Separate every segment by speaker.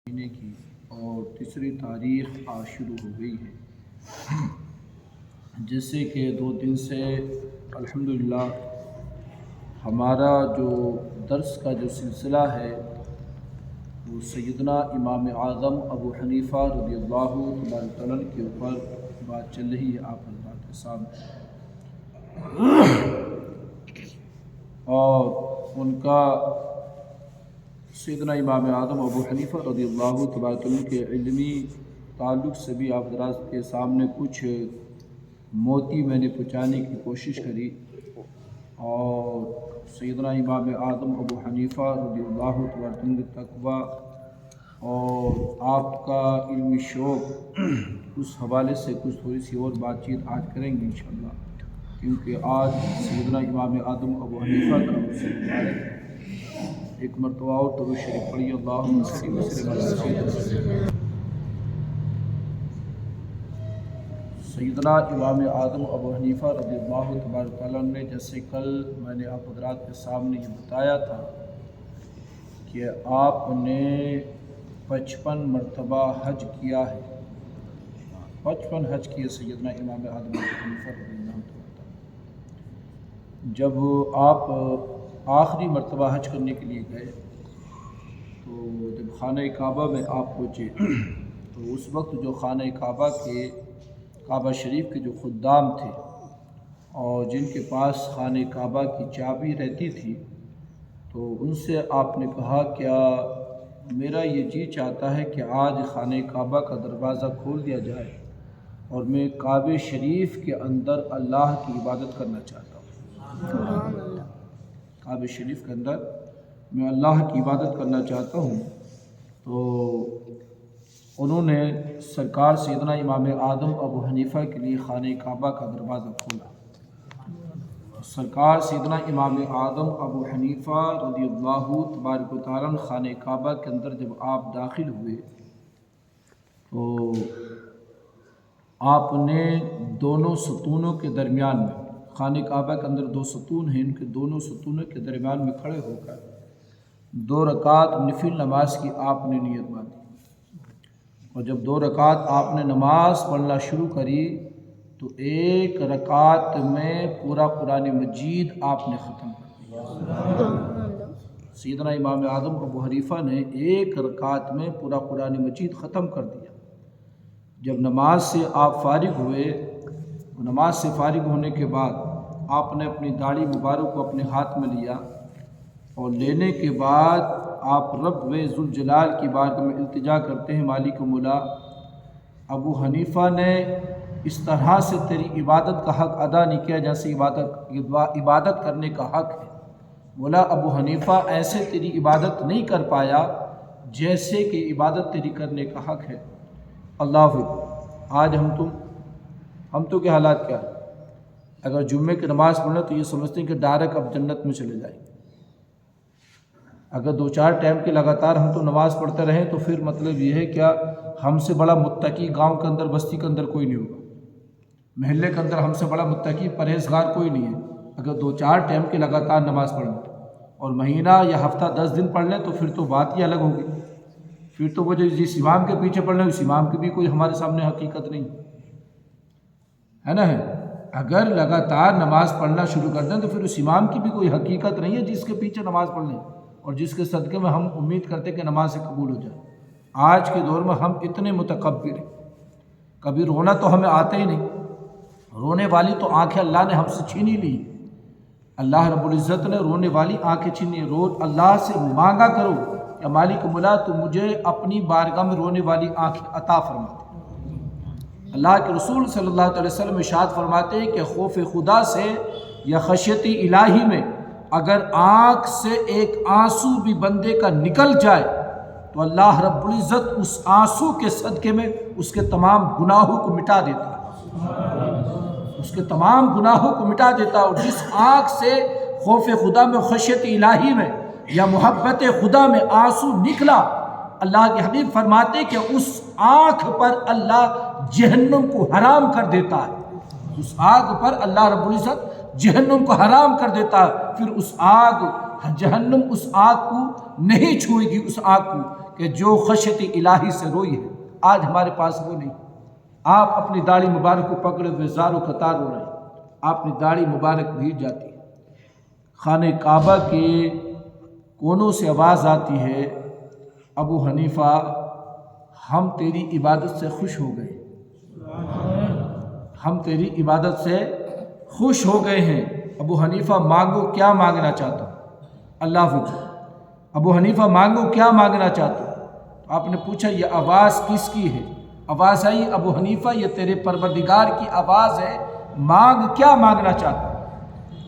Speaker 1: مہینے کی اور تیسری تاریخ آج شروع ہو گئی ہے، جیسے کہ 2 دن سے الحمدللہ ہمارا جو درس کا جو سلسلہ ہے وہ سیدنا امام اعظم ابو حنیفہ رضی اللہ تبارک عنہ کے اوپر بات چل رہی ہے آپ حضرات کے سامنے، اور ان کا سیدنا امام اعظم ابو حنیفہ رضی اللہ تبارک عنہ کے علمی تعلق سے بھی آپ حضرات کے سامنے کچھ موتی میں نے پہنچانے کی کوشش کری، اور سیدنا امام اعظم ابو حنیفہ رضی اللہ تبارک عنہ کے تقویٰ اور آپ کا علمی شوق، اس حوالے سے کچھ تھوڑی سی اور بات چیت آج کریں گے انشاءاللہ، کیونکہ آج سیدنا امام اعظم ابو حنیفہ کا سے مبارک ہے۔ ایک مرتبہ اور درود شریف پڑھیے، اللہم صلی وسلم علی سیدنا سیدنا امام اعظم ابو حنیفہ رضی اللہ تبارک عنہ نے، جیسے کل میں نے آپ حضرات کے سامنے یہ بتایا تھا کہ آپ نے 55 مرتبہ حج کیا ہے، 55 حج کیے سیدنا امام اعظم ابو حنیفہ رضی اللہ تبارک عنہ۔ جب آپ آخری مرتبہ حج کرنے کے لیے گئے تو جب خانہ کعبہ میں آپ پہنچے تو اس وقت جو خانہ کعبہ شریف کے جو خدام تھے اور جن کے پاس خانہ کعبہ کی چابی رہتی تھی، تو ان سے آپ نے کہا کیا میرا یہ جی چاہتا ہے کہ آج خانہ کعبہ کا دروازہ کھول دیا جائے اور میں کعبہ شریف کے اندر اللہ کی عبادت کرنا چاہتا ہوں، کعبہ شریف کے اندر میں اللہ کی عبادت کرنا چاہتا ہوں۔ تو انہوں نے سرکار سیدنا امام اعظم ابو حنیفہ کے لیے خانہ کعبہ کا دروازہ کھولا۔ سرکار سیدنا امام اعظم ابو حنیفہ رضی اللہ تبارک و تعالیٰ خانہ کعبہ کے اندر جب آپ داخل ہوئے تو آپ نے دونوں ستونوں کے درمیان میں، خانہ کعبہ کے اندر 2 ستون ہیں، ان کے دونوں ستونوں کے درمیان میں کھڑے ہو کر 2 رکعت نفل نماز کی آپ نے نیت باندھی، اور جب 2 رکعت آپ نے نماز پڑھنا شروع کری تو 1 رکعت میں پورا قرآن مجید آپ نے ختم کر دیا۔ سیدنا امام اعظم ابو حنیفہ نے 1 رکعت میں پورا قرآن مجید ختم کر دیا۔ جب نماز سے آپ فارغ ہوئے، نماز سے فارغ ہونے کے بعد آپ نے اپنی داڑھی مبارک کو اپنے ہاتھ میں لیا، اور لینے کے بعد آپ رب ذوالجلال کی بارگاہ میں التجا کرتے ہیں، مالک مولا ابو حنیفہ نے اس طرح سے تیری عبادت کا حق ادا نہیں کیا جیسے عبادت کرنے کا حق ہے، مولا ابو حنیفہ ایسے تیری عبادت نہیں کر پایا جیسے کہ عبادت تیری کرنے کا حق ہے۔ اللہ اکبر۔ آج ہم تو کے حالات کیا ہے؟ اگر جمعے کی نماز پڑھنا تو یہ سمجھتے ہیں کہ ڈائریکٹ اب جنت میں چلے جائیں گے۔ اگر 2-4 ٹائم کے لگاتار ہم تو نماز پڑھتے رہیں تو پھر مطلب یہ ہے کیا ہم سے بڑا متقی گاؤں کے اندر، بستی کے اندر کوئی نہیں ہوگا، محلے کے اندر ہم سے بڑا متقی پرہیزگار کوئی نہیں ہے اگر 2-4 ٹائم کے لگاتار نماز پڑھ لیں، اور مہینہ یا ہفتہ 10 دن پڑھ لیں تو پھر تو بات ہی الگ ہوگی، پھر تو وہ جس امام کے پیچھے پڑھ لیں اس امام کی بھی کوئی ہمارے سامنے حقیقت نہیں ہے نا۔ اگر لگاتار نماز پڑھنا شروع کر دیں تو پھر اس امام کی بھی کوئی حقیقت نہیں ہے جس کے پیچھے نماز پڑھ لیں اور جس کے صدقے میں ہم امید کرتے کہ نماز سے قبول ہو جائے۔ آج کے دور میں ہم اتنے متکبر ہیں، کبھی رونا تو ہمیں آتا ہی نہیں، رونے والی تو آنکھیں اللہ نے ہم سے چھینی لی، اللہ رب العزت نے رونے والی آنکھیں چھینی، اللہ سے مانگا کرو یا مالک مولا تو مجھے اپنی بارگاہ میں رونے والی آنکھیں عطا فرما دے۔ اللہ کے رسول صلی اللہ علیہ وسلم ارشاد فرماتے ہیں کہ خوف خدا سے یا خشیت الہی میں اگر آنکھ سے ایک آنسو بھی بندے کا نکل جائے تو اللہ رب العزت اس آنسو کے صدقے میں اس کے تمام گناہوں کو مٹا دیتا ہے، اس کے تمام گناہوں کو مٹا دیتا ہے۔ اور جس آنکھ سے خوف خدا میں، خشیت الہی میں یا محبت خدا میں آنسو نکلا، اللہ کے حبیب فرماتے کہ اس آنکھ پر اللہ جہنم کو حرام کر دیتا ہے، اس آگ پر اللہ رب العزت جہنم کو حرام کر دیتا ہے، پھر اس آگ جہنم اس آگ کو نہیں چھوئے گی، اس آگ کو کہ جو خشیت الہی سے روئی ہے، آج ہمارے پاس وہ نہیں۔ آپ اپنی داڑھی مبارک کو پکڑے ہوئے زار و قطار ہو رہے ہیں، آپ کی داڑھی مبارک بھیگ جاتی ہے۔ خانہ کعبہ کے کونوں سے آواز آتی ہے، ابو حنیفہ ہم تیری عبادت سے خوش ہو گئے، ہم تیری عبادت سے خوش ہو گئے ہیں۔ ابو حنیفہ مانگو کیا مانگنا چاہتا ہوں؟ اللہ اکبر۔ ابو حنیفہ مانگو کیا مانگنا چاہتا ہوں؟ آپ نے پوچھا یہ آواز کس کی ہے؟ آواز آئی ابو حنیفہ یہ تیرے پروردگار کی آواز ہے، مانگ کیا مانگنا چاہتا ہوں؟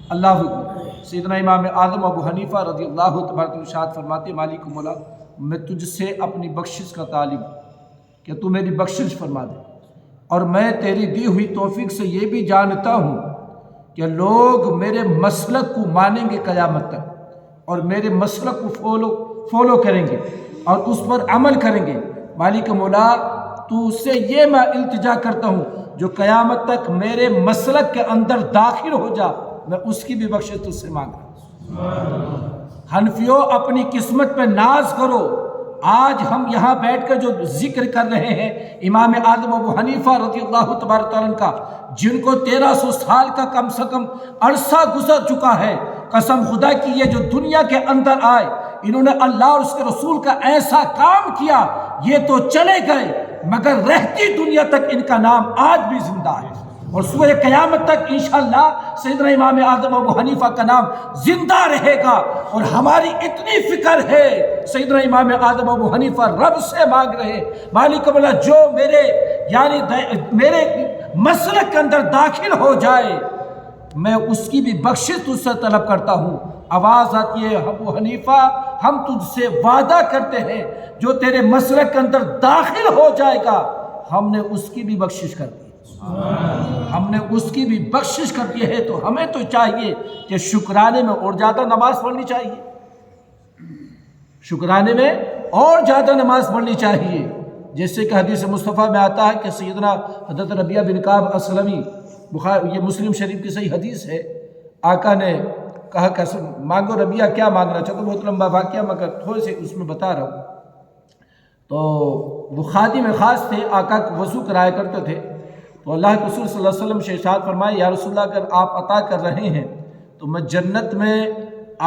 Speaker 1: اللہ اکبر۔ سیدنا امام اعظم ابو حنیفہ رضی اللہ تبارک ارشاد فرماتے، مالک مولا میں تجھ سے اپنی بخشش کا طالب ہوں کہ تو میری بخشش فرما دے، اور میں تیری دی ہوئی توفیق سے یہ بھی جانتا ہوں کہ لوگ میرے مسلک کو مانیں گے قیامت تک، اور میرے مسلک کو فالو کریں گے اور اس پر عمل کریں گے۔ مالک مولا تو اس سے یہ میں التجا کرتا ہوں جو قیامت تک میرے مسلک کے اندر داخل ہو جا، میں اس کی بھی بخشش تجھ سے مانگ رہا ہوں۔ حنفیوں اپنی قسمت پہ ناز کرو۔ آج ہم یہاں بیٹھ کر جو ذکر کر رہے ہیں امام اعظم ابو حنیفہ رضی اللہ تبارک عنہ کا، جن کو 1300 سال کا کم سے کم عرصہ گزر چکا ہے، قسم خدا کی یہ جو دنیا کے اندر آئے، انہوں نے اللہ اور اس کے رسول کا ایسا کام کیا، یہ تو چلے گئے مگر رہتی دنیا تک ان کا نام آج بھی زندہ ہے، اور سوئے قیامت تک انشاءاللہ سیدنا امام اعظم ابو حنیفہ کا نام زندہ رہے گا۔ اور ہماری اتنی فکر ہے، سیدنا امام اعظم ابو حنیفہ رب سے مانگ رہے، مالک مولا جو میرے مسلک کے اندر داخل ہو جائے میں اس کی بھی بخشش تجھ سے طلب کرتا ہوں۔ آواز آتی ہے ابو حنیفہ ہم تجھ سے وعدہ کرتے ہیں جو تیرے مسلک کے اندر داخل ہو جائے گا ہم نے اس کی بھی بخشش کر دی، ہم نے اس کی بھی بخشش کر دی ہے۔ تو ہمیں تو چاہیے کہ شکرانے میں اور زیادہ نماز پڑھنی چاہیے، شکرانے میں اور زیادہ نماز پڑھنی چاہیے، جیسے کہ حدیث مصطفیٰ میں آتا ہے کہ سیدنا حضرت ربیعہ بن کعب اسلمی، یہ مسلم شریف کی صحیح حدیث ہے، آقا نے کہا کہ مانگو ربیعہ کیا مانگنا چاہتا، بہت لمبا واقعہ مگر تھوڑے سے اس میں بتا رہا ہوں۔ تو وہ خادم خاص تھے، آقا کو وضو کرایا کرتے تھے، تو اللہ کے رسول صلی اللہ علیہ وسلم سے ارشاد فرمائے یا رسول اللہ اگر آپ عطا کر رہے ہیں تو میں جنت میں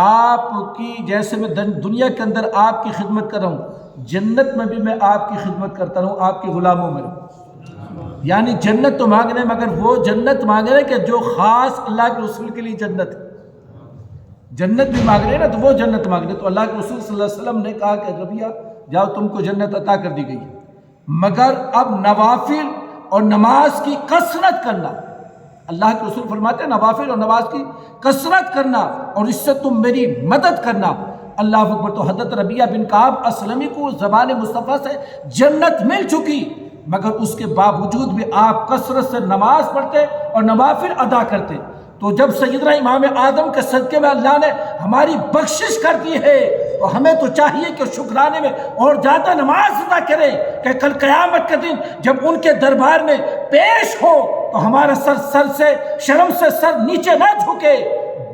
Speaker 1: آپ کی جیسے میں دنیا کے اندر آپ کی خدمت کر رہا ہوں، جنت میں بھی میں آپ کی خدمت کرتا رہوں، آپ کے غلاموں میں رہوں۔ یعنی جنت تو مانگ رہے مگر وہ جنت مانگ رہے کہ جو خاص اللہ کے رسول کے لیے جنت ہے، جنت بھی مانگ رہے نا تو وہ جنت مانگ رہے۔ تو اللہ کے رسول صلی اللہ علیہ وسلم نے کہا کہ ربیعہ جاؤ تم کو جنت عطا کر دی گئی ہے، مگر اب نوافل اور نماز کی کثرت کرنا، اللہ کے رسول فرماتے ہیں نوافل اور نماز کی کثرت کرنا اور اس سے تم میری مدد کرنا۔ اللہ اکبر۔ تو حضرت ربیعہ بن کعب اسلمی کو زبان مصطفیٰ سے جنت مل چکی، مگر اس کے باوجود بھی آپ کثرت سے نماز پڑھتے اور نوافل ادا کرتے۔ تو جب سیدنا امام اعظم کے صدقے میں اللہ نے ہماری بخشش کر دی ہے تو ہمیں تو چاہیے کہ شکرانے میں اور زیادہ نماز ادا کرے کہ کل قیامت کے دن جب ان کے دربار میں پیش ہو تو ہمارا سر سے شرم سے سر نیچے نہ جھکے،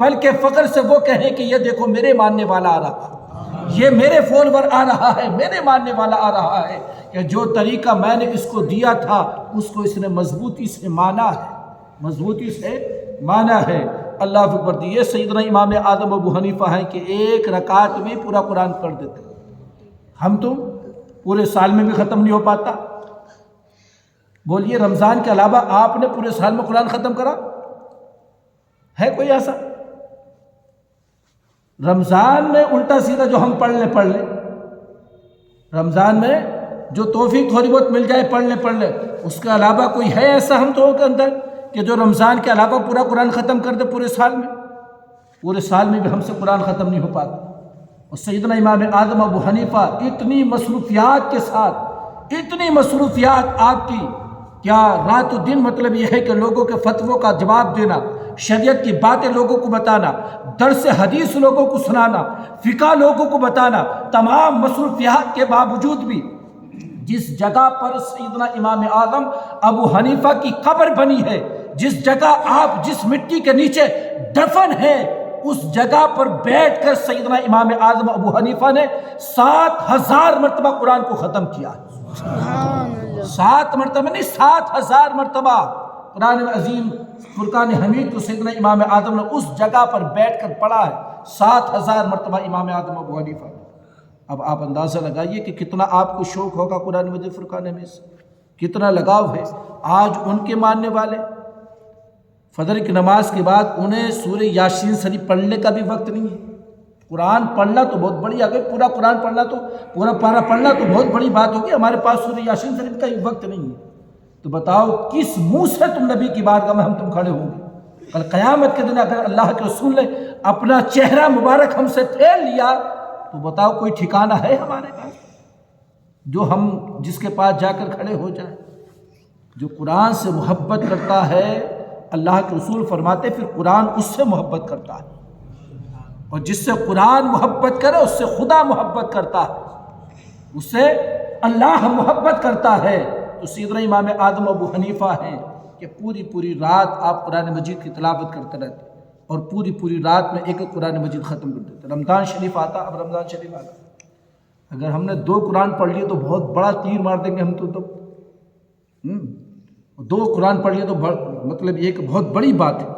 Speaker 1: بلکہ فخر سے وہ کہیں کہ یہ دیکھو میرے ماننے والا آ رہا ہے، یہ میرے فالوور آ رہا ہے، میرے ماننے والا آ رہا ہے، کہ جو طریقہ میں نے اس کو دیا تھا اس کو اس نے مضبوطی سے مانا ہے، مضبوطی سے مانا ہے۔ اللہ اکبر۔ یہ سیدنا امام اعظم ابو حنیفہ ہیں کہ ایک رکعت میں پورا قرآن پڑھ دیتے، ہم تو پورے سال میں بھی ختم نہیں ہو پاتا۔ بولیے رمضان کے علاوہ آپ نے پورے سال میں قرآن ختم کرا ہے کوئی ایسا؟ رمضان میں الٹا سیدھا جو ہم پڑھ لیں، رمضان میں جو توفیق تھوڑی بہت مل جائے پڑھ لیں، اس کے علاوہ کوئی ہے ایسا ہم تو کے اندر کہ جو رمضان کے علاوہ پورا قرآن ختم کر دے پورے سال میں؟ پورے سال میں بھی ہم سے قرآن ختم نہیں ہو پاتا۔ اور سیدنا امام اعظم ابو حنیفہ اتنی مصروفیات کے ساتھ، اتنی مصروفیات آپ کی، کیا رات و دن مطلب یہ ہے کہ لوگوں کے فتووں کا جواب دینا، شریعت کی باتیں لوگوں کو بتانا، درس حدیث لوگوں کو سنانا، فقہ لوگوں کو بتانا، تمام مصروفیات کے باوجود بھی جس جگہ پر سیدنا امام اعظم ابو حنیفہ کی قبر بنی ہے، جس جگہ آپ جس مٹی کے نیچے دفن ہے، اس جگہ پر بیٹھ کر سیدنا امام اعظم ابو حنیفہ نے 7000 مرتبہ قرآن کو ختم کیا ہے۔ 7 مرتبہ نہیں، 7000 مرتبہ قرآن عظیم فرقان حمید کو سیدنا امام اعظم نے اس جگہ پر بیٹھ کر پڑھا ہے 7000 مرتبہ امام اعظم ابو حنیفہ نے۔ اب آپ اندازہ لگائیے کہ کتنا آپ کو شوق ہوگا قرآن مجید فرقان حمید سے، کتنا لگاؤ ہے۔ آج ان کے ماننے والے فجر کی نماز کے بعد انہیں سورہ یاسین شریف پڑھنے کا بھی وقت نہیں ہے۔ قرآن پڑھنا تو بہت بڑی، اگر پورا قرآن پڑھنا تو پورا پارہ پڑھنا تو بہت بڑی بات ہوگی، ہمارے پاس سورہ یاسین شریف کا ہی وقت نہیں ہے۔ تو بتاؤ کس منہ سے تم نبی کی بارگاہ میں ہم تم کھڑے ہوں گے؟ کل قیامت کے دن اگر اللہ کے رسول نے اپنا چہرہ مبارک ہم سے پھیر لیا تو بتاؤ کوئی ٹھکانہ ہے ہمارے پاس جو ہم جس کے پاس جا کر کھڑے ہو جائیں؟ جو قرآن سے محبت کرتا ہے، اللہ کے رسول فرماتے پھر قرآن اس سے محبت کرتا ہے، اور جس سے قرآن محبت کرے اس سے خدا محبت کرتا ہے، اس سے اللہ محبت کرتا ہے۔ تو سیدنا امام اعظم ابو حنیفہ ہیں کہ پوری رات آپ قرآن مجید کی تلاوت کرتے رہتے اور پوری رات میں ایک قرآن مجید ختم کر دیتے۔ رمضان شریف آتا، اب رمضان شریف آتا، اگر ہم نے 2 قرآن پڑھ لیے تو بہت بڑا تیر مار دیں گے ہم تو 2 قرآن پڑھ لیے تو مطلب یہ کہ بہت بڑی بات ہے،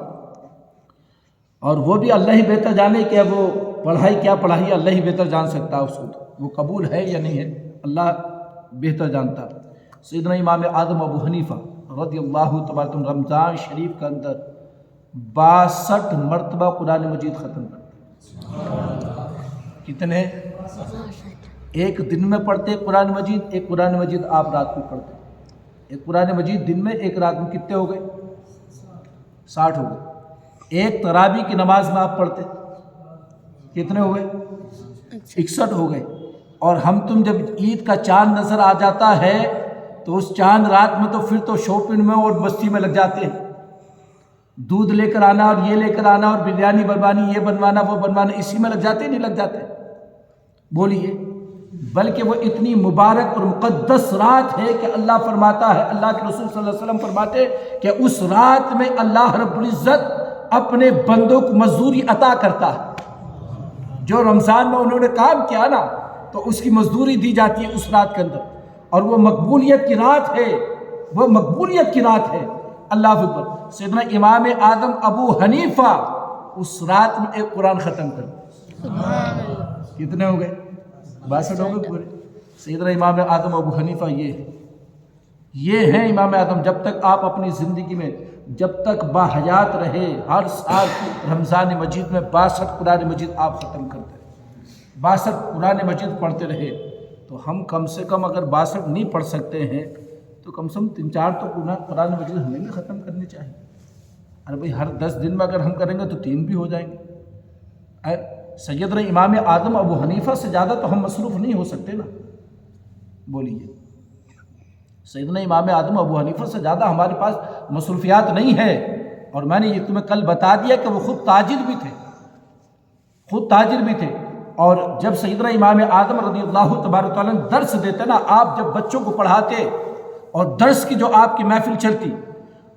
Speaker 1: اور وہ بھی اللہ ہی بہتر جانے کہ وہ پڑھائی کیا پڑھائی ہے، اللہ ہی بہتر جان سکتا ہے اس کو، وہ قبول ہے یا نہیں ہے اللہ بہتر جانتا ہے۔ سیدنا امام اعظم ابو حنیفہ رضی اللہ تبارک رمضان شریف کے اندر 62 مرتبہ قرآن مجید ختم کرتے۔ کتنے؟ ایک دن میں پڑھتے قرآن مجید، ایک قرآن مجید آپ رات کو پڑھتے، ایک قرآن مجید دن میں، ایک رات میں، کتنے ہو گئے؟ 60 ہو گئے۔ ایک تراویح کی نماز میں آپ پڑھتے، کتنے ہو گئے؟ 61 ہو گئے۔ اور ہم تم جب عید کا چاند نظر آ جاتا ہے تو اس چاند رات میں تو پھر تو شاپنگ میں اور مستی میں لگ جاتے ہیں، دودھ لے کر آنا اور یہ لے کر آنا اور بریانی بنوانی، یہ بنوانا وہ بنوانا، اسی میں لگ جاتے نہیں لگ جاتے؟ بولیے۔ بلکہ وہ اتنی مبارک اور مقدس رات ہے کہ اللہ فرماتا ہے، اللہ کے رسول صلی اللہ علیہ وسلم فرماتے کہ اس رات میں اللہ رب العزت اپنے بندوں کو مزدوری عطا کرتا ہے۔ جو رمضان میں انہوں نے کام کیا نا تو اس کی مزدوری دی جاتی ہے اس رات کے اندر، اور وہ مقبولیت کی رات ہے، وہ مقبولیت کی رات ہے۔ اللہ اکبر۔ سیدنا امام اعظم ابو حنیفہ اس رات میں ایک قرآن ختم کر، کتنے ہو گئے؟ 62 ہو گئے پورے۔ سیدنا امام اعظم ابو حنیفہ یہ ہیں امام اعظم۔ جب تک آپ اپنی زندگی میں جب تک باحیات رہے، ہر سال رمضان مجید میں 62 قرآن مجید آپ ختم کرتے، 62 قرآن مجید پڑھتے رہے۔ تو ہم کم سے کم اگر 62 نہیں پڑھ سکتے ہیں تو کم سے کم 3-4 تو قرآن مجید ہمیں بھی ختم کرنی چاہیے۔ ارے بھائی ہر 10 دن میں اگر ہم کریں گے تو 3 بھی ہو جائیں گے۔ سیدنا امام اعظم ابو حنیفہ سے زیادہ تو ہم مصروف نہیں ہو سکتے نا، بولیے۔ سیدنا امام اعظم ابو حنیفہ سے زیادہ ہمارے پاس مصروفیات نہیں ہے، اور میں نے یہ تمہیں کل بتا دیا کہ وہ خود تاجر بھی تھے، خود تاجر بھی تھے۔ اور جب سیدنا امام اعظم رضی اللہ تبارک تعالیٰ درس دیتے نا، آپ جب بچوں کو پڑھاتے اور درس کی جو آپ کی محفل چلتی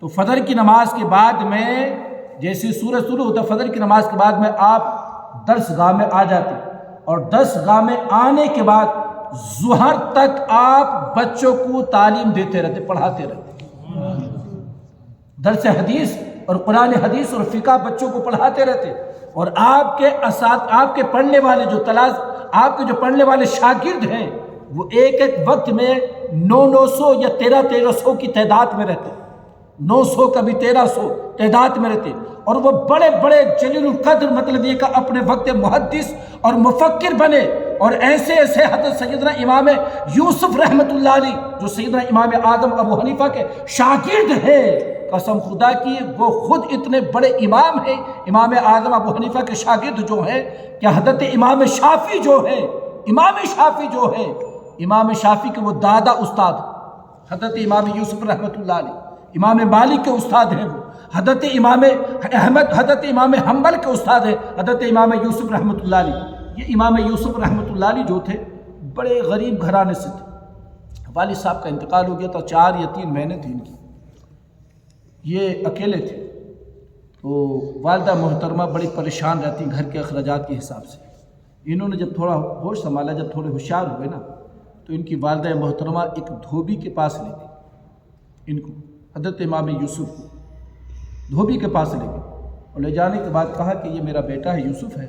Speaker 1: تو فجر کی نماز کے بعد میں جیسے سورج شروع ہوتا، فجر کی نماز کے بعد میں آپ درس گاہ میں آ جاتے، اور درس گاہ میں آنے کے بعد ظہر تک آپ بچوں کو تعلیم دیتے رہتے، پڑھاتے رہتے، درس حدیث اور قرآن حدیث اور فقہ بچوں کو پڑھاتے رہتے۔ اور آپ کے پڑھنے والے آپ کے جو پڑھنے والے شاگرد ہیں وہ ایک وقت میں 900 یا 1300 کی تعداد میں رہتے، 900 کبھی 1300 تعداد میں رہتے، اور وہ بڑے بڑے جلیل القدر، مطلب یہ کہ اپنے وقت محدث اور مفکر بنے، اور ایسے حضرت سیدنا امام یوسف رحمۃ اللہ علیہ جو سیدنا امام اعظم ابو حنیفہ کے شاگرد ہیں، قسم خدا کی وہ خود اتنے بڑے امام ہیں، امام اعظم ابو حنیفہ کے شاگرد جو ہیں کہ حضرت امام شافعی جو ہیں، امام شافعی کے وہ دادا استاد حضرت امام یوسف رحمۃ اللہ علیہ، امام مالک کے استاد ہیں، وہ حضرت امام احمد، حضرت امام حنبل کے استاد ہیں حضرت امام یوسف رحمۃ اللہ علیہ۔ یہ امام یوسف رحمۃ اللہ علیہ جو تھے بڑے غریب گھرانے سے تھے، والد صاحب کا انتقال ہو گیا تھا، 4 یا 3 مہینے تھے ان کی، یہ اکیلے تھے۔ تو والدہ محترمہ بڑی پریشان رہتی گھر کے اخراجات کے حساب سے۔ انہوں نے جب تھوڑا ہوش سنبھالا، جب تھوڑے ہوشیار ہوئے نا، تو ان کی والدہ محترمہ ایک دھوبی کے پاس لے گئی ان کو، حضرت امام یوسف کو دھوبی کے پاس لے گئی، اور لے جانے کے بعد کہا کہ یہ میرا بیٹا ہے، یوسف ہے،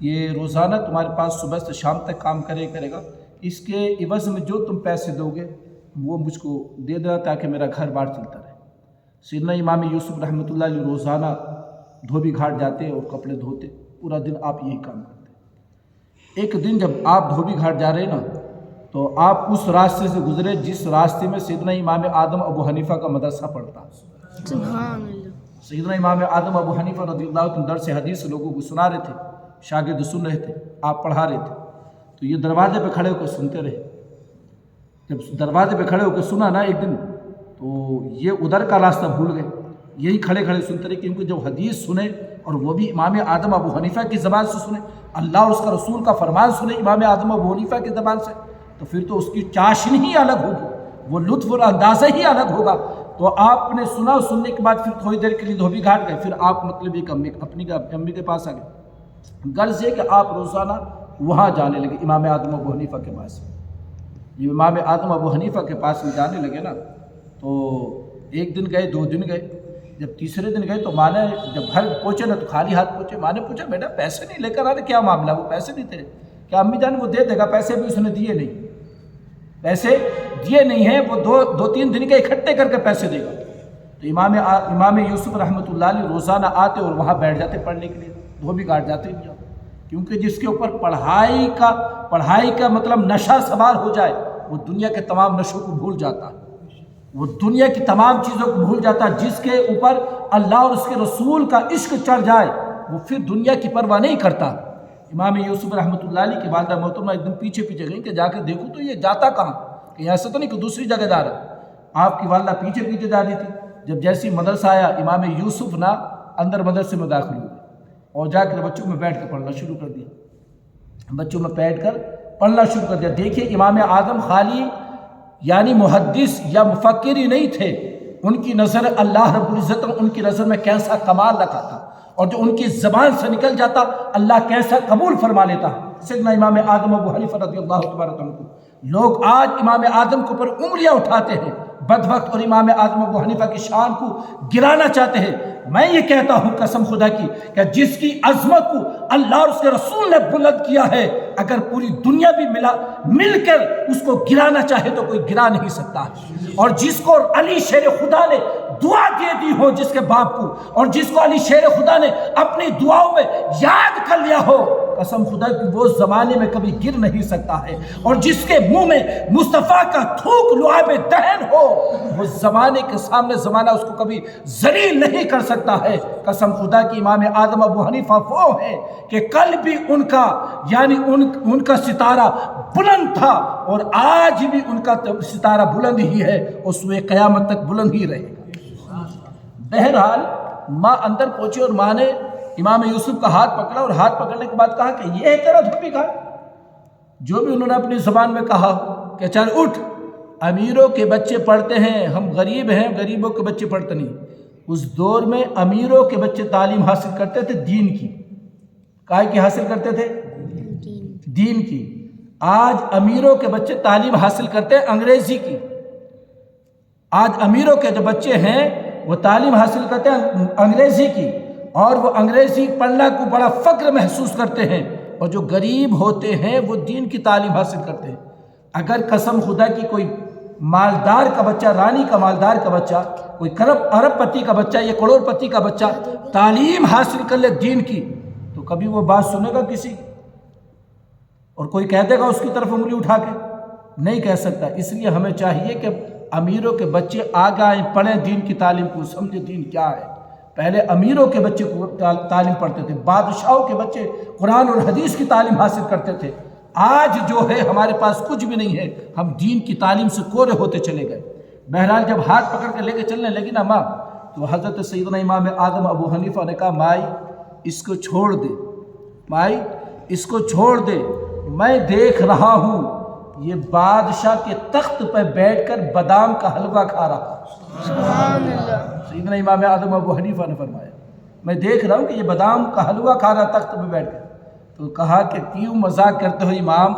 Speaker 1: یہ روزانہ تمہارے پاس صبح سے شام تک کام کرے گا، اس کے عوض میں جو تم پیسے دو گے وہ مجھ کو دے دینا تاکہ میرا گھر بار چلتا رہے۔ سیدنا امام یوسف رحمۃ اللہ علیہ روزانہ دھوبی گھاٹ جاتے اور کپڑے دھوتے، پورا دن آپ یہی کام کرتے۔ ایک دن جب آپ دھوبی گھاٹ جا رہے نا، تو آپ اس راستے سے گزرے جس راستے میں سیدنا امام اعظم ابو حنیفہ کا مدرسہ پڑھتا۔
Speaker 2: سبحان اللہ۔
Speaker 1: سیدنا امام اعظم ابو حنیفہ رضی اللہ عنہ درس حدیث لوگوں کو سنا رہے تھے، شاگرد سن رہے تھے، آپ پڑھا رہے تھے، تو یہ دروازے پہ کھڑے ہو کے سنتے رہے۔ جب دروازے پہ کھڑے ہو کے سنا نا ایک دن، تو یہ ادھر کا راستہ بھول گئے، یہی کھڑے کھڑے سنتے رہے، کیونکہ جب حدیث سنے اور وہ بھی امام اعظم ابو حنیفہ کی زبان سے سنے، اللہ اور اس کا رسول کا فرمان سنے امام اعظم ابو حنیفہ کی زبان سے، تو پھر تو اس کی چاشنی ہی الگ ہوگی، وہ لطف اور اندازہ ہی الگ ہوگا۔ تو آپ نے سنا، سننے کے بعد پھر تھوڑی دیر کے لیے دھوبی گھاٹ گئے، پھر آپ مطلب ایک اپنی امی کے پاس آ گئے۔ غرض یہ کہ آپ روزانہ وہاں جانے لگے امام اعظم ابو حنیفہ کے پاس۔ جب امام اعظم ابو حنیفہ کے پاس میں جانے لگے نا، تو ایک دن گئے، 2 دن گئے، جب تیسرے دن گئے تو ماں نے جب گھر پہنچے نا تو خالی ہاتھ پہنچے۔ ماں نے پوچھا بیٹا پیسے نہیں لے کر آ رہے، کیا معاملہ؟ وہ پیسے نہیں تیرے؟ کیا امی جان وہ دے دے گا؟ پیسے بھی اس نے دیے نہیں، پیسے دیے نہیں ہیں، وہ 2-3 دن کے اکٹھے کر کے پیسے دے گا۔ تو امام یوسف رحمۃ اللہ علیہ روزانہ آتے اور وہاں بیٹھ جاتے پڑھنے کے لیے، دھوبی گھاٹ جاتے ہی نہیں، کیونکہ جس کے اوپر پڑھائی کا مطلب نشہ سوار ہو جائے، وہ دنیا کے تمام نشوں کو بھول جاتا ہے، وہ دنیا کی تمام چیزوں کو بھول جاتا ہے۔ جس کے اوپر اللہ اور اس کے رسول کا عشق چڑھ جائے، وہ پھر دنیا کی پرواہ نہیں کرتا۔ امام یوسف رحمۃ اللہ علیہ کی والدہ محترمہ ایک دن پیچھے گئی کہ جا کے دیکھو تو یہ جاتا کہاں، کہ ایسا تو نہیں کہ دوسری جگہ جا رہا۔ آپ کی والدہ پیچھے جا رہی تھی۔ جب جیسی مدرسہ آیا، امام یوسف نا اندر مدرسے میں داخل ہوئے اور جا کر بچوں میں بیٹھ کر پڑھنا شروع کر دیا، بچوں میں بیٹھ کر پڑھنا شروع کر دیا۔ دیکھیے امام اعظم خالی یعنی محدث یا مفکر ہی نہیں تھے، ان کی نظر اللہ رب العزت ان کی نظر میں کیسا کمال رکھا تھا، اور جو ان کی زبان سے نکل جاتا اللہ کیسا قبول فرما لیتا۔ سیدنا امام اعظم ابو حنیفہ رضی اللہ تبارک عنہ کو لوگ آج امام اعظم کے اوپر انگلیاں اٹھاتے ہیں، بد وقت اور امام اعظم ابو حنیفہ کی شان کو گرانا چاہتے ہیں۔ میں یہ کہتا ہوں قسم خدا کی کہ جس کی عظمت کو اللہ اور اس کے رسول نے بلند کیا ہے، اگر پوری دنیا بھی مل کر اس کو گرانا چاہے تو کوئی گرا نہیں سکتا۔ اور جس کو علی شیر خدا نے دعا دے دی ہو جس کے باپ کو، اور جس کو علی شیر خدا نے اپنی دعاؤں میں یاد کر لیا ہو، قسم خدا کی وہ زمانے میں کبھی گر نہیں سکتا ہے۔ اور جس کے منہ میں مصطفیٰ کا تھوک لعاب دہن ہو، وہ زمانے کے سامنے زمانہ اس کو کبھی ذلیل نہیں کر سکتا ہے۔ قسم خدا کی امام اعظم ابو حنیفہ وہ ہے کہ کل بھی ان کا یعنی ان کا ستارہ بلند تھا، اور آج بھی ان کا ستارہ بلند ہی ہے، اور سوئے قیامت تک بلند ہی رہے گا۔ بہرحال ماں اندر پہنچی اور ماں نے امام یوسف کا ہاتھ پکڑا، اور ہاتھ پکڑنے کے بعد کہا کہ یہ ہے تیرا دھوبی گھاٹ؟ جو بھی انہوں نے اپنی زبان میں کہا کہ چل اٹھ، امیروں کے بچے پڑھتے ہیں، ہم غریب ہیں، غریبوں کے بچے پڑھتے نہیں۔ اس دور میں امیروں کے بچے تعلیم حاصل کرتے تھے دین کی، کائے کی حاصل کرتے تھے؟ دین کی۔ آج امیروں کے بچے تعلیم حاصل کرتے ہیں انگریزی کی۔ آج امیروں کے جو بچے ہیں وہ تعلیم حاصل کرتے ہیں انگریزی کی، اور وہ انگریزی پڑھنا کو بڑا فخر محسوس کرتے ہیں، اور جو غریب ہوتے ہیں وہ دین کی تعلیم حاصل کرتے ہیں۔ اگر قسم خدا کی کوئی مالدار کا بچہ، رانی کا مالدار کا بچہ، کوئی ارب پتی کا بچہ یا کروڑ پتی کا بچہ تعلیم حاصل کر لے دین کی، تو کبھی وہ بات سنے گا کسی کی؟ اور کوئی کہہ دے گا اس کی طرف انگلی اٹھا کے؟ نہیں کہہ سکتا۔ اس لیے ہمیں چاہیے کہ امیروں کے بچے آگے آئیں، پڑھیں دین کی تعلیم کو، سمجھے دین کیا ہے۔ پہلے امیروں کے بچے تعلیم پڑھتے تھے، بادشاہوں کے بچے قرآن اور حدیث کی تعلیم حاصل کرتے تھے۔ آج جو ہے ہمارے پاس کچھ بھی نہیں ہے، ہم دین کی تعلیم سے کورے ہوتے چلے گئے۔ بہرحال جب ہاتھ پکڑ کے لے کے چلنے لگی نا ماں، تو حضرت سیدنا امام اعظم ابو حنیفہ نے کہا مائی اس کو چھوڑ دے، مائی اس کو چھوڑ دے، میں دیکھ رہا ہوں یہ بادشاہ کے تخت پہ بیٹھ کر بادام کا حلوہ کھا رہا۔
Speaker 2: سبحان اللہ۔
Speaker 1: سیدنا امام اعظم ابو حنیفہ نے فرمایا میں دیکھ رہا ہوں کہ یہ بادام کا حلوہ کھا رہا تخت پہ بیٹھ کر۔ تو کہا کہ کیوں مذاق کرتے ہو امام،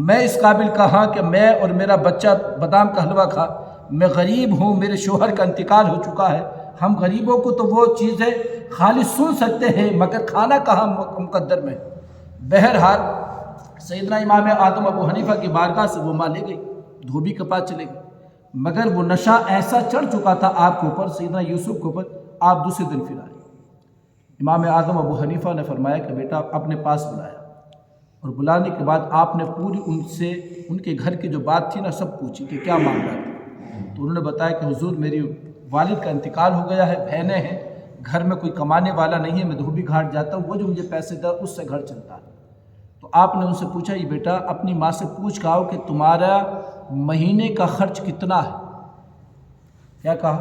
Speaker 1: میں اس قابل کہاں کہ میں اور میرا بچہ بادام کا حلوہ کھا، میں غریب ہوں، میرے شوہر کا انتقال ہو چکا ہے، ہم غریبوں کو تو وہ چیزیں خالی سن سکتے ہیں مگر کھانا کہاں مقدر میں۔ بہرحال سیدنا امام اعظم ابو حنیفہ کی بارگاہ سے وہ ماں لے گئی، دھوبی کے پاس چلے گئے، مگر وہ نشہ ایسا چڑھ چکا تھا آپ کے اوپر، سیدنا یوسف کے اوپر، آپ دوسرے دن پھر آئے۔ امام اعظم ابو حنیفہ نے فرمایا کہ بیٹا اپنے پاس بلایا، اور بلانے کے بعد آپ نے پوری ان سے ان کے گھر کی جو بات تھی نا سب پوچھی کہ کیا معاملہ تھا۔ تو انہوں نے بتایا کہ حضور میری والد کا انتقال ہو گیا ہے، بہنیں ہیں، گھر میں کوئی کمانے والا نہیں ہے، میں دھوبی گھاٹ جاتا ہوں، وہ جو مجھے پیسے دے اس سے گھر چلتا ہے۔ تو آپ نے ان سے پوچھا یہ بیٹا اپنی ماں سے پوچھ کہا کہ تمہارا مہینے کا خرچ کتنا ہے؟ کیا کہا؟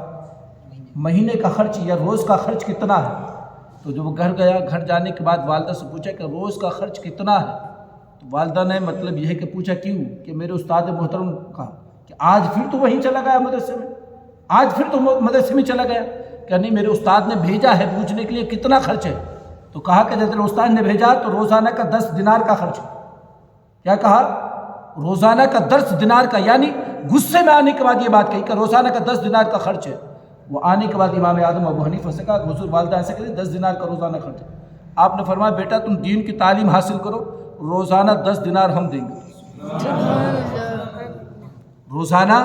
Speaker 1: مہینے کا خرچ یا روز کا خرچ کتنا ہے؟ تو جب وہ گھر گیا، گھر جانے کے بعد والدہ سے پوچھا کہ روز کا خرچ کتنا ہے؟ تو والدہ نے مطلب یہ ہے کہ پوچھا کیوں؟ کہ میرے استاد محترم کہا کہ آج پھر تو وہیں چلا گیا مدرسے میں، آج پھر تو مدرسے میں چلا گیا؟ کہ نہیں میرے استاد نے بھیجا ہے پوچھنے کے لیے کتنا خرچ ہے۔ تو کہا کہ جب استاد نے بھیجا تو روزانہ کا 10 دینار کا خرچ ہے۔ کیا کہا؟ روزانہ کا 10 دینار کا، یعنی غصے میں آنے کے بعد یہ بات کہی کہ روزانہ کا 10 دینار کا خرچ ہے۔ وہ آنے کے بعد امام اعظم ابو حنیفہ سے کہا کہ حضور والدہ ایسے کہتے 10 دینار کا روزانہ خرچ ہے۔ آپ نے فرمایا بیٹا تم دین کی تعلیم حاصل کرو، روزانہ 10 دینار ہم دیں گے،
Speaker 2: سبحان اللہ،
Speaker 1: روزانہ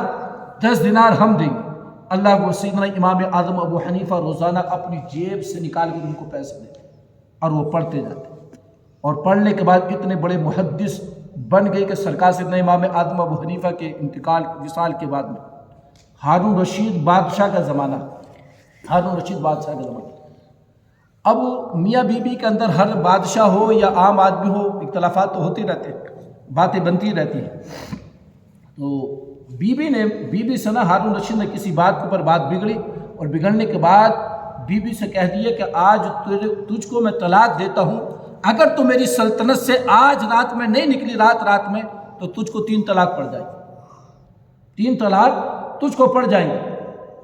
Speaker 1: 10 دینار ہم دیں گے۔ اللہ کو سیدنا امام اعظم ابو حنیفہ روزانہ اپنی جیب سے نکال کر ان کو پیسے دیتے اور وہ پڑھتے جاتے، اور پڑھنے کے بعد اتنے بڑے محدث بن گئے کہ سرکار سیدنا امام اعظم ابو حنیفہ کے انتقال وصال کے بعد میں ہارون رشید بادشاہ کا زمانہ، ہارون رشید بادشاہ کا زمانہ، اب میاں بیوی کے اندر ہر بادشاہ ہو یا عام آدمی ہو اختلافات تو ہوتے رہتے ہیں، باتیں بنتی رہتی ہیں۔ تو بیوی سے نا ہارون رشید نے کسی بات کے اوپر بات بگڑی، اور بگڑنے کے بعد بیوی سے کہہ دیا کہ آج تجھ کو میں طلاق دیتا ہوں، اگر تو میری سلطنت سے آج رات میں نہیں نکلی، رات میں تو تجھ کو 3 طلاق پڑ جائے گی، 3 طلاق تجھ کو پڑ جائیں گے۔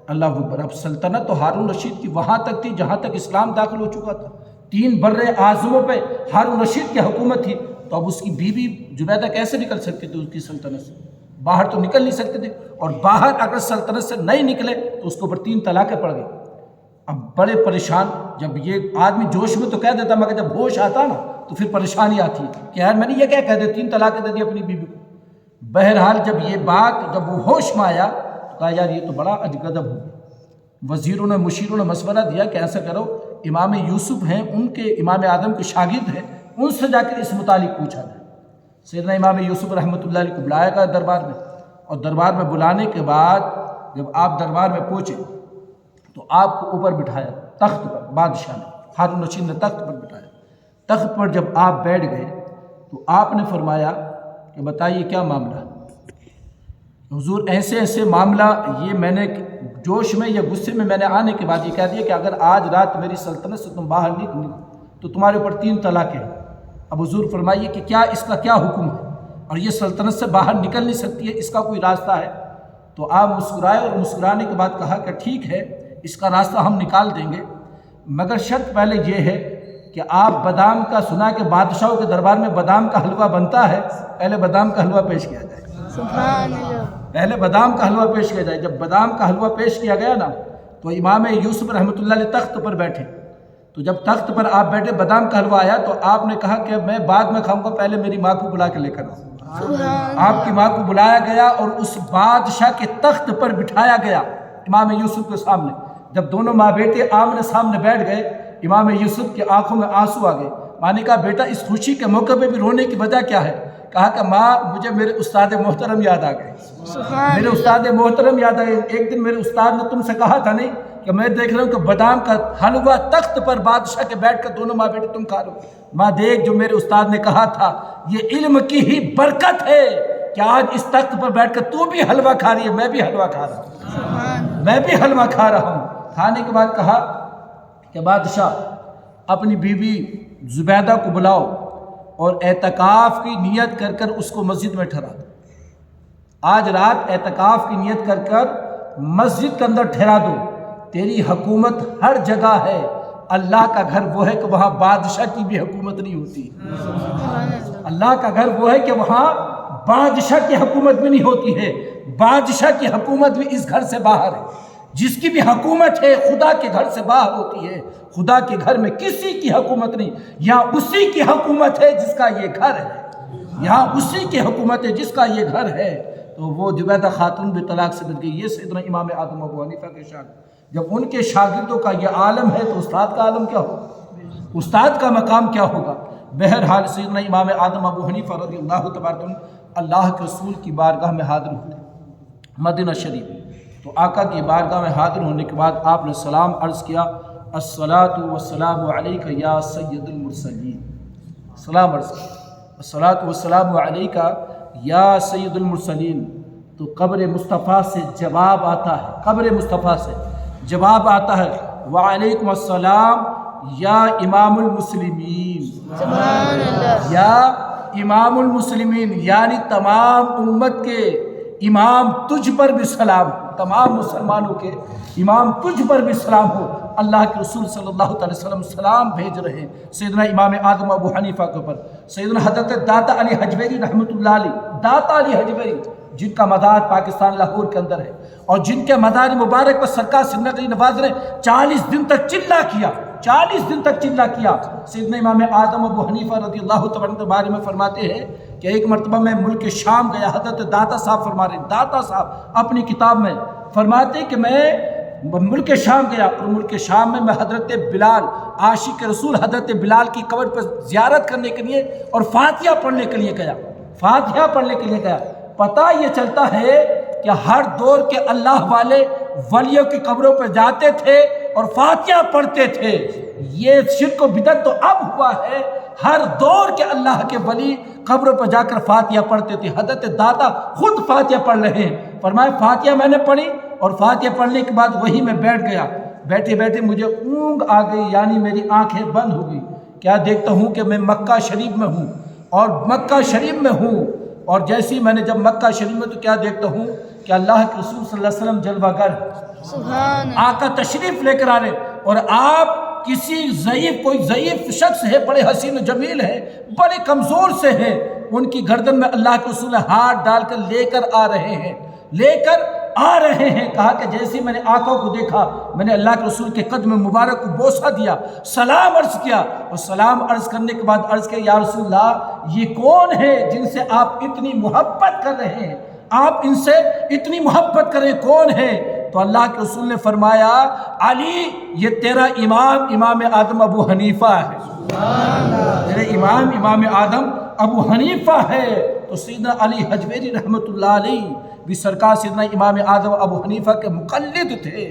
Speaker 1: اللہ اکبر! اب سلطنت تو ہارون رشید کی وہاں تک تھی جہاں تک اسلام داخل ہو چکا تھا، 3 بر اعظموں پہ ہارون رشید کی حکومت تھی، تو اب اس کی بیوی زبیدہ کیسے نکل سکتی تھی اس کی سلطنت سے؟ باہر تو نکل نہیں سکتے تھے، اور باہر اگر سلطنت سے نہیں نکلے تو اس کے اوپر 3 طلاقیں پڑ گئی۔ اب بڑے پریشان، جب یہ آدمی جوش میں تو کہہ دیتا مگر جب ہوش آتا نا تو پھر پریشانی آتی ہے کہ یار میں نے یہ کیا کہہ دیا، 3 طلاقیں دے دی اپنی بیوی کو۔ بہرحال جب یہ بات جب وہ ہوش میں آیا تو کہا یار یہ تو بڑا عجب ہو گیا۔ وزیروں نے مشیروں نے مشورہ دیا کہ ایسا کرو، امام یوسف ہیں ان کے امام اعظم کے شاگرد ہیں، ان سے جا کر اس متعلق پوچھا جائے۔ سیدنا امام یوسف رحمۃ اللہ علیہ کو بلایا گیا دربار میں، اور دربار میں بلانے کے بعد جب آپ دربار میں پہنچے تو آپ کو اوپر بٹھایا تخت پر، بادشاہ نے، ہارون رشید نے تخت پر بٹھایا۔ تخت پر جب آپ بیٹھ گئے تو آپ نے فرمایا کہ بتائیے کیا معاملہ ہے؟ حضور ایسے معاملہ، یہ میں نے جوش میں یا غصے میں نے آنے کے بعد یہ کہہ دیا کہ اگر آج رات میری سلطنت سے تم باہر نکلی تو تمہارے اوپر 3 طلاقیں ہیں۔ اب حضور فرمائیے کہ کیا اس کا کیا حکم ہے، اور یہ سلطنت سے باہر نکل نہیں سکتی ہے، اس کا کوئی راستہ ہے؟ تو آپ مسکرائے، اور مسکرانے کے بعد کہا کہ ٹھیک ہے اس کا راستہ ہم نکال دیں گے، مگر شرط پہلے یہ ہے کہ آپ بادام کا، سنا کہ بادشاہوں کے دربار میں بادام کا حلوہ بنتا ہے، پہلے بادام کا حلوہ پیش کیا جائے،
Speaker 2: سبحان اللہ،
Speaker 1: پہلے بادام کا حلوہ پیش کیا جائے۔ جب بادام کا حلوہ پیش کیا گیا نا تو امام یوسف رحمۃ اللہ علیہ تخت پر بیٹھے، تو جب تخت پر آپ بیٹھے بادام کا حلوہ آیا تو آپ نے کہا کہ میں بعد میں کھاؤں گا، پہلے میری ماں کو بلا کے لے کر آؤں۔
Speaker 2: سبحان
Speaker 1: آپ کی ماں کو بلایا گیا اور اس بادشاہ کے تخت پر بٹھایا گیا امام یوسف کے سامنے۔ جب دونوں ماں بیٹے آمنے سامنے بیٹھ گئے، امام یوسف کی آنکھوں میں آنسو آ گئے۔ ماں نے کہا بیٹا اس خوشی کے موقع پہ بھی رونے کی وجہ کیا ہے؟ کہا کہ ماں مجھے میرے استاد محترم یاد آ گئے، میرے استاد محترم یاد آئے۔ ایک دن میرے استاد نے تم سے کہا تھا نہیں کہ میں دیکھ رہا ہوں کہ بادام کا حلوہ تخت پر بادشاہ کے بیٹھ کر دونوں ماں بیٹے تم کھا رہے ہو۔ ماں دیکھ جو میرے استاد نے کہا تھا، یہ علم کی ہی برکت ہے کہ آج اس تخت پر بیٹھ کر تو بھی حلوہ کھا رہی ہے، میں بھی حلوہ کھا رہا ہوں، میں بھی حلوہ کھا رہا ہوں۔ کھانے کے بعد کہا کہ بادشاہ اپنی بیوی زبیدہ کو بلاؤ اور اعتکاف کی نیت کر کر اس کو مسجد میں ٹھہرا دو، آج رات اعتکاف کی نیت کر کر مسجد کے اندر ٹھہرا دو، تیری حکومت ہر جگہ ہے، اللہ کا گھر وہ ہے کہ وہاں بادشاہ کی بھی حکومت نہیں ہوتی۔
Speaker 2: سبحان اللہ۔
Speaker 1: اللہ کا گھر وہ ہے کہ وہاں بادشاہ کی حکومت بھی نہیں ہوتی ہے، بادشاہ کی حکومت بھی اس گھر سے باہر ہے۔ جس کی بھی حکومت ہے خدا کے گھر سے باہر ہوتی ہے، خدا کے گھر میں کسی کی حکومت نہیں، یہاں اسی کی حکومت ہے جس کا یہ گھر ہے، یہاں اسی کی حکومت ہے جس کا یہ گھر ہے۔ تو وہ جبیدہ خاتون بھی طلاق سے بچ گئی۔ یہ سیدنا امام اعظم ابو حنیفہ کے شاگرد، جب ان کے شاگردوں کا یہ عالم ہے تو استاد کا عالم کیا ہوگا، استاد کا مقام کیا ہوگا۔ بہرحال سیدنا امام اعظم ابو حنیفہ رضی اللہ تبارک عنہ اللہ کے رسول کی بارگاہ میں حاضر ہوتے مدینہ شریف، تو آقا کی بارگاہ میں حاضر ہونے کے بعد آپ نے سلام عرض کیا، الصلاۃ والسلام علیک یا سید المرسلین، سلام عرض کیا الصلاۃ والسلام علیک یا سید المرسلین۔ تو قبر مصطفیٰ سے جواب آتا ہے، قبر مصطفیٰ سے جواب آتا ہے وعلیکم السلام یا امام المسلمین،
Speaker 2: سبحان اللہ۔
Speaker 1: یا امام المسلمین، یعنی تمام امت کے امام تجھ پر بھی سلام ہو، تمام مسلمانوں کے امام تجھ پر بھی سلام ہو۔ اللہ کے رسول صلی اللہ علیہ وسلم سلام بھیج رہے ہیں سیدنا امام اعظم ابو حنیفہ کے اوپر۔ سیدنا حضرت داتا علی حجویری رحمۃ اللہ علیہ، داتا علی حجویری جن کا مزار پاکستان لاہور کے اندر ہے، اور جن کے مزار مبارک پر سرکار سنت علی نواز نے 40 دن تک چلا کیا، 40 دن تک چلا کیا۔ سیدنا امام اعظم ابو حنیفہ رضی اللہ تعالیٰ کے بارے میں فرماتے ہیں کہ ایک مرتبہ میں ملک شام گیا، حضرت داتا صاحب فرما رہے ہیں، داتا صاحب اپنی کتاب میں فرماتے کہ میں ملک شام گیا، اور ملک شام میں حضرت بلال عاشق رسول حضرت بلال کی قبر پر زیارت کرنے کے لیے اور فاتحہ پڑھنے کے لیے گیا، فاتحہ پڑھنے کے لیے گیا۔ پتہ یہ چلتا ہے کہ ہر دور کے اللہ والے ولیوں کی قبروں پر جاتے تھے اور فاتحہ پڑھتے تھے۔ یہ شرک و بدعت تو اب ہوا ہے، ہر دور کے اللہ کے ولی قبروں پر جا کر فاتحہ پڑھتے تھے۔ حضرت داتا خود فاتحہ پڑھ رہے ہیں، فرمائے فاتحہ میں نے پڑھی، اور فاتحہ پڑھنے کے بعد وہی میں بیٹھ گیا، بیٹھے بیٹھے مجھے اونگ آ گئی، یعنی میری آنکھیں بند ہو گئی۔ کیا دیکھتا ہوں کہ میں مکہ شریف میں ہوں، اور مکہ شریف میں ہوں، اور جیسے ہی میں نے جب مکہ شریف میں تو کیا دیکھتا ہوں کہ اللہ کے رسول صلی اللہ علیہ وسلم جلوہ گر
Speaker 2: سبحان
Speaker 1: آقا تشریف لے کر آ رہے، اور آپ کسی ضعیف، کوئی ضعیف شخص ہے، بڑے حسین و جمیل ہے، بڑے کمزور سے ہیں، ان کی گردن میں اللہ کے رسول ہاتھ ڈال کر لے کر آ رہے ہیں، لے کر آ رہے ہیں۔ کہا کہ جیسے میں نے آقا کو دیکھا، میں نے اللہ کے رسول کے قدم مبارک کو بوسہ دیا، سلام عرض کیا، اور سلام عرض کرنے کے بعد عرض کیا یا رسول اللہ یہ کون ہے جن سے آپ اتنی محبت کر رہے ہیں، آپ ان سے اتنی محبت کریں، کون ہے؟ تو اللہ کے رسول نے فرمایا علی یہ تیرا امام امام اعظم ابو حنیفہ ہے، تیرے امام امام اعظم ابو حنیفہ ہے۔ تو سیدنا علی حجویری رحمۃ اللہ علیہ بھی سرکار سیدنا امام اعظم ابو حنیفہ کے مقلد تھے۔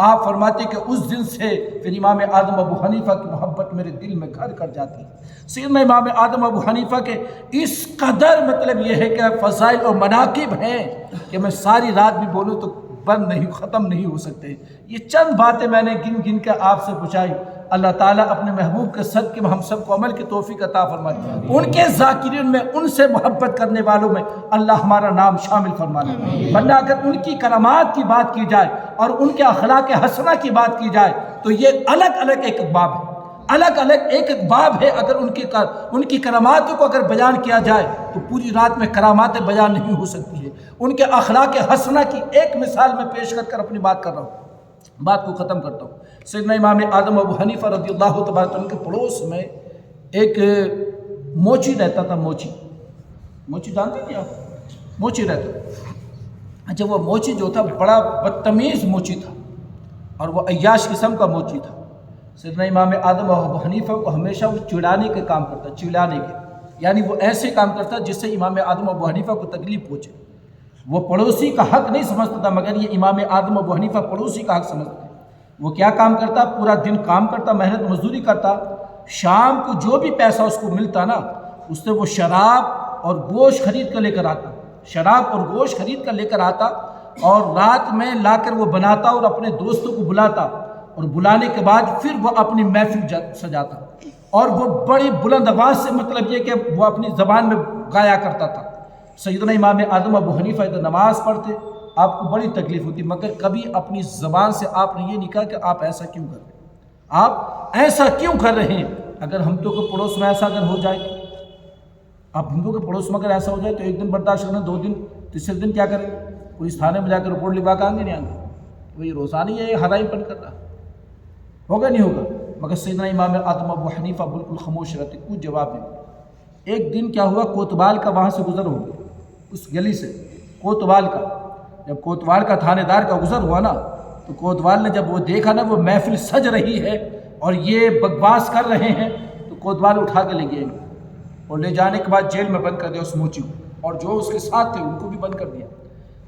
Speaker 1: آپ فرماتے کہ اس دن سے پھر امام اعظم ابو حنیفہ کی محبت میرے دل میں گھر کر جاتی ہے۔ سیدنا امام اعظم ابو حنیفہ کے اس قدر مطلب یہ ہے کہ فضائل اور مناقب ہیں کہ میں ساری رات بھی بولوں تو بند نہیں، ختم نہیں ہو سکتے۔ یہ چند باتیں میں نے گن گن کے آپ سے پوچھائی۔ اللہ تعالیٰ اپنے محبوب کے صدقے میں ہم سب کو عمل کی توفیق عطا فرمائے، ان کے ذاکرین میں، ان سے محبت کرنے والوں میں اللہ ہمارا نام شامل فرمائے۔ ورنہ اگر ان کی کرامات کی بات کی جائے اور ان کے اخلاق حسنہ کی بات کی جائے تو یہ الگ الگ ایک باب ہے، الگ الگ ایک ایک باب ہے۔ اگر ان کی کراماتوں کو اگر بیان کیا جائے تو پوری رات میں کراماتیں بیان نہیں ہو سکتی ہے۔ ان کے اخلاق حسنہ کی ایک مثال میں پیش کر اپنی بات کر رہا ہوں، بات کو ختم کرتا ہوں۔ سیدنا امام اعظم ابو حنیفہ رضی اللہ تبارک عنہ کے پڑوس میں ایک موچی رہتا تھا، موچی جانتے ہیں آپ؟ موچی رہتا۔ اچھا وہ موچی جو تھا بڑا بدتمیز موچی تھا، اور وہ عیاش قسم کا موچی تھا۔ سیدنا امام اعظم ابو حنیفہ کو ہمیشہ وہ چڑانے کے کام کرتا، چڑانے کے، یعنی وہ ایسے کام کرتا جس سے امام اعظم ابو حنیفہ کو تکلیف پہنچے۔ وہ پڑوسی کا حق نہیں سمجھتا تھا، مگر یہ امام اعظم ابو حنیفہ پڑوسی کا حق سمجھتا تھا۔ وہ کیا کام کرتا؟ پورا دن کام کرتا، محنت مزدوری کرتا، شام کو جو بھی پیسہ اس کو ملتا نا، اس سے وہ شراب اور گوشت خرید کر لے کر آتا، شراب اور گوشت خرید کر لے کر آتا، اور رات میں لا کر وہ بناتا اور اپنے دوستوں کو بلاتا، اور بلانے کے بعد پھر وہ اپنی محفل سجاتا، اور وہ بڑی بلند آواز سے مطلب یہ کہ وہ اپنی زبان میں گایا کرتا تھا۔ سیدنا امام اعظم ابو حنیفہ اگر نماز پڑھتے آپ کو بڑی تکلیف ہوتی، مگر کبھی اپنی زبان سے آپ نے یہ نہیں کہا کہ آپ ایسا کیوں کر رہے ہیں، آپ ایسا کیوں کر رہے ہیں؟ اگر ہم تو کہ پڑوس میں ایسا اگر ہو جائے، اب ہم کے پڑوس میں اگر ایسا ہو جائے تو ایک دن برداشت کرنا، 2 دن، تیسرے دن کیا کریں؟ پولیس تھانے میں جا کر رپورٹ لکھوا کے آئیں گے نہیں آئیں گے؟ وہی روزانہ یہ حرائم پن کر رہا ہوگا نہیں ہوگا؟ مگر سیدنا امام اعظم ابو حنیفہ بالکل خاموش رہتے، کچھ جواب نہیں۔ ایک دن کیا ہوا، کوتوال کا وہاں سے گزر ہو گیا، اس گلی سے کوتوال کا، جب کوتوال کا تھانے دار کا گزر ہوا نا تو کوتوال نے جب وہ دیکھا نا وہ محفل سج رہی ہے اور یہ بکواس کر رہے ہیں تو کوتوال اٹھا کے لے گئے اور لے جانے کے بعد جیل میں بند کر دیا اس موچی کو، اور جو اس کے ساتھ تھے ان کو بھی بند کر دیا۔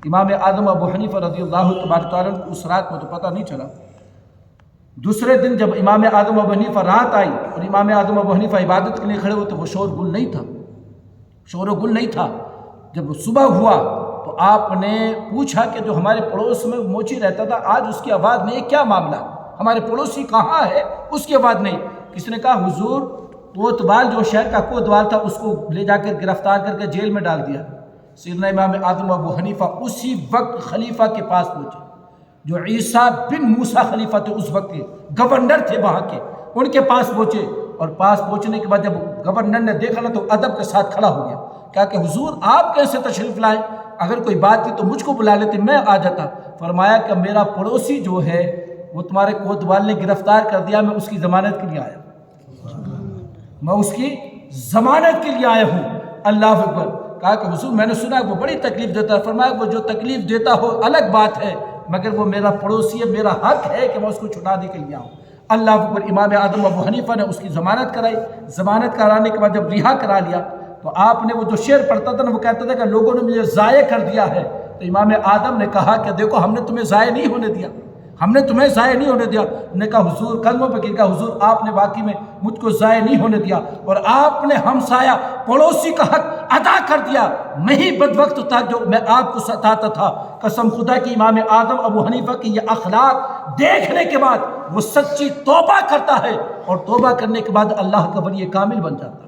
Speaker 1: امام اعظم ابو حنیفہ رضی اللہ تبارک تعالیٰ عنہ کو اس رات میں تو پتہ نہیں چلا۔ دوسرے دن جب امام اعظم ابو حنیفہ رات آئی اور امام اعظم ابو حنیفہ عبادت کے لیے کھڑے ہوئے تو وہ شور گل نہیں تھا، شور و گل نہیں تھا۔ جب صبح ہوا تو آپ نے پوچھا کہ جو ہمارے پڑوس میں موچی رہتا تھا آج اس کی آواز نہیں، کیا معاملہ؟ ہمارے پڑوسی کہاں ہے؟ اس کی آواز نہیں۔ کس نے کہا حضور کوتوال جو شہر کا کوتوال تھا اس کو لے جا کر گرفتار کر کے جیل میں ڈال دیا۔ سیدنا امام اعظم ابو حنیفہ اسی وقت خلیفہ کے پاس پہنچے، جو عیسیٰ بن موسیٰ خلیفہ تھے اس وقت کے، گورنر تھے وہاں کے، ان کے پاس پہنچے، اور پاس پہنچنے کے بعد جب گورنر نے دیکھا نا تو ادب کے ساتھ کھڑا ہو گیا، کہا کہ حضور آپ کیسے تشریف لائے؟ اگر کوئی بات تھی تو مجھ کو بلا لیتے، میں آ جاتا۔ فرمایا کہ میرا پڑوسی جو ہے وہ تمہارے کوتوال نے گرفتار کر دیا، میں اس کی ضمانت کے لیے آیا، میں اس کی ضمانت کے لیے آیا ہوں۔ اللہ اکبر۔ کہا کہ حضور میں نے سنا وہ بڑی تکلیف دیتا ہے۔ فرمایا وہ جو تکلیف دیتا ہو الگ بات ہے، مگر وہ میرا پڑوسی ہے، میرا حق ہے کہ میں اس کو چھڑانے کے لیے آؤں۔ اللہ اکبر۔ امام اعظم ابو حنیفہ نے اس کی ضمانت کرائی، ضمانت کرانے کے بعد جب رہا کرا لیا تو آپ نے وہ جو شعر پڑھتا تھا نا وہ کہتا تھا کہ لوگوں نے مجھے ضائع کر دیا ہے، تو امام اعظم نے کہا کہ دیکھو ہم نے تمہیں ضائع نہیں ہونے دیا، ہم نے تمہیں ضائع نہیں ہونے دیا۔ نے کہا حضور قدموں پہ گر کہا حضور آپ نے واقعی میں مجھ کو ضائع نہیں ہونے دیا، اور آپ نے ہمسایہ پڑوسی کا حق ادا کر دیا۔ میں ہی بدوقت تھا جو میں آپ کو ستاتا تھا۔ قسم خدا کی امام اعظم ابو حنیفہ کی یہ اخلاق دیکھنے کے بعد وہ سچی توبہ کرتا ہے، اور توبہ کرنے کے بعد اللہ کا ولی کامل بن جاتا ہے۔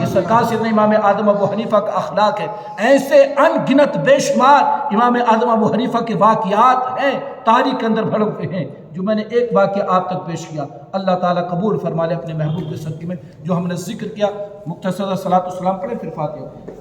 Speaker 1: یہ سرکار سیدنا امام اعظم ابو حنیفہ کا اخلاق ہے۔ ایسے ان گنت بے شمار امام اعظم ابو حنیفہ کے واقعات ہیں، تاریخ کے اندر بھرے ہوئے ہیں، جو میں نے ایک واقعہ آپ تک پیش کیا۔ اللہ تعالیٰ قبول فرما لے اپنے محبوب کے صدقے میں جو ہم نے ذکر کیا۔ مختصر صلاۃ والسلام پڑھیں پھر فاتحہ۔